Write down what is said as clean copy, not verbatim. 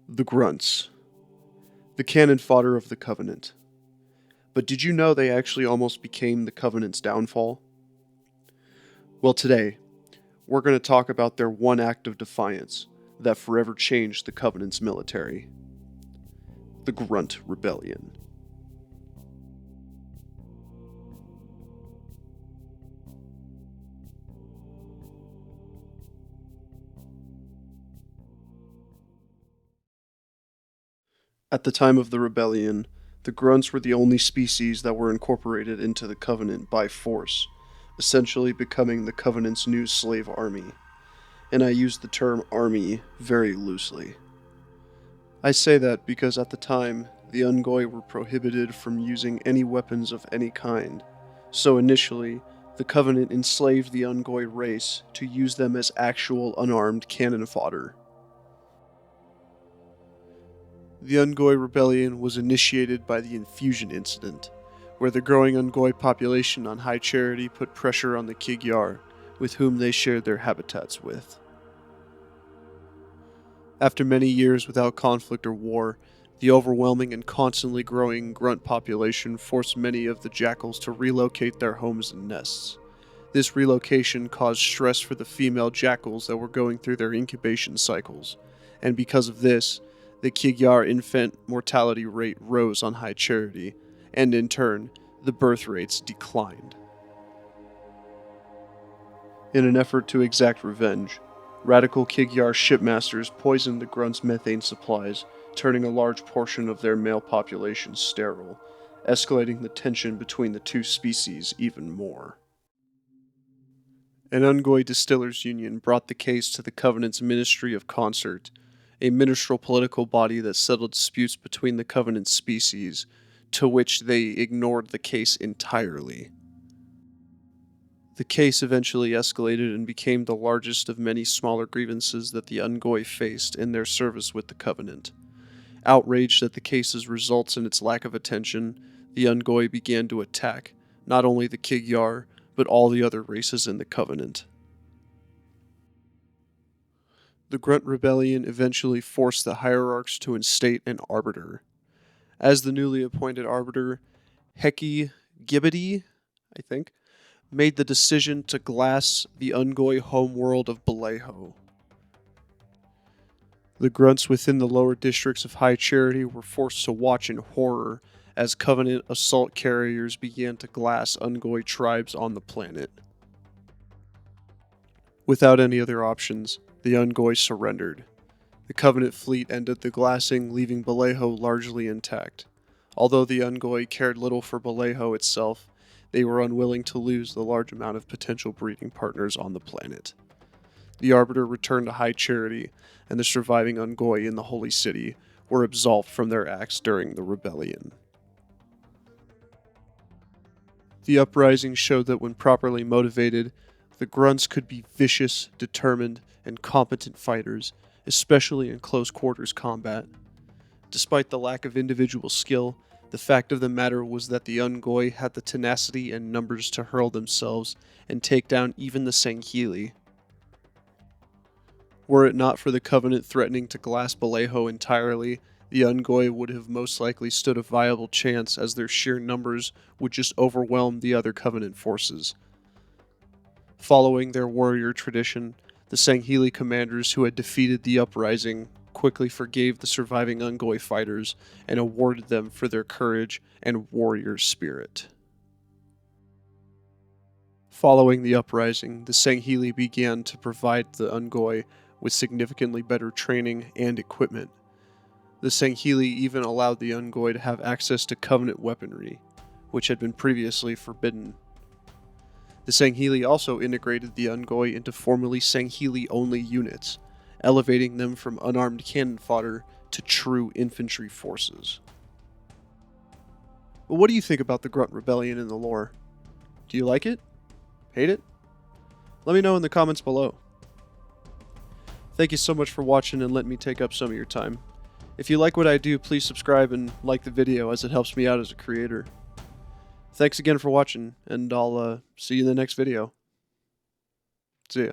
The Grunts. The cannon fodder of the Covenant. But did you know they actually almost became the Covenant's downfall? Well, today, we're going to talk about their one act of defiance that forever changed the Covenant's military. The Grunt Rebellion. At the time of the rebellion, the Grunts were the only species that were incorporated into the Covenant by force, essentially becoming the Covenant's new slave army. And I use the term army very loosely. I say that because at the time, the Unggoy were prohibited from using any weapons of any kind, so initially, the Covenant enslaved the Unggoy race to use them as actual unarmed cannon fodder. The Unggoy Rebellion was initiated by the Infusion Incident, where the growing Unggoy population on High Charity put pressure on the Kigyar, with whom they shared their habitats with. After many years without conflict or war, the overwhelming and constantly growing Grunt population forced many of the jackals to relocate their homes and nests. This relocation caused stress for the female jackals that were going through their incubation cycles, and because of this, the Kigyar infant mortality rate rose on High Charity, and in turn, the birth rates declined. In an effort to exact revenge, radical Kigyar shipmasters poisoned the Grunts' methane supplies, turning a large portion of their male population sterile, escalating the tension between the two species even more. An Unggoy Distillers Union brought the case to the Covenant's Ministry of Concert, a ministerial political body that settled disputes between the Covenant species, to which they ignored the case entirely. The case eventually escalated and became the largest of many smaller grievances that the Unggoy faced in their service with the Covenant. Outraged at the case's results and its lack of attention, the Unggoy began to attack not only the Kigyar, but all the other races in the Covenant. The Grunt Rebellion eventually forced the hierarchs to instate an arbiter. As the newly appointed arbiter, Heki Gibbety, made the decision to glass the Unggoy homeworld of Baleho. The Grunts within the lower districts of High Charity were forced to watch in horror as Covenant assault carriers began to glass Unggoy tribes on the planet. Without any other options, the Unggoy surrendered. The Covenant fleet ended the glassing, leaving Baleho largely intact. Although the Unggoy cared little for Baleho itself, they were unwilling to lose the large amount of potential breeding partners on the planet. The Arbiter returned to High Charity, and the surviving Unggoy in the Holy City were absolved from their acts during the rebellion. The uprising showed that when properly motivated, the Grunts could be vicious, determined, and competent fighters, especially in close quarters combat. Despite the lack of individual skill, the fact of the matter was that the Unggoy had the tenacity and numbers to hurl themselves and take down even the Sanghili. Were it not for the Covenant threatening to glass Baleho entirely, the Unggoy would have most likely stood a viable chance as their sheer numbers would just overwhelm the other Covenant forces. Following their warrior tradition, the Sanghili commanders who had defeated the uprising quickly forgave the surviving Unggoy fighters and awarded them for their courage and warrior spirit. Following the uprising, the Sanghili began to provide the Unggoy with significantly better training and equipment. The Sanghili even allowed the Unggoy to have access to Covenant weaponry, which had been previously forbidden. The Sanghili also integrated the Unggoy into formerly Sanghili-only units, elevating them from unarmed cannon fodder to true infantry forces. But what do you think about the Grunt Rebellion in the lore? Do you like it? Hate it? Let me know in the comments below. Thank you so much for watching and letting me take up some of your time. If you like what I do, please subscribe and like the video as it helps me out as a creator. Thanks again for watching, and I'll see you in the next video. See ya.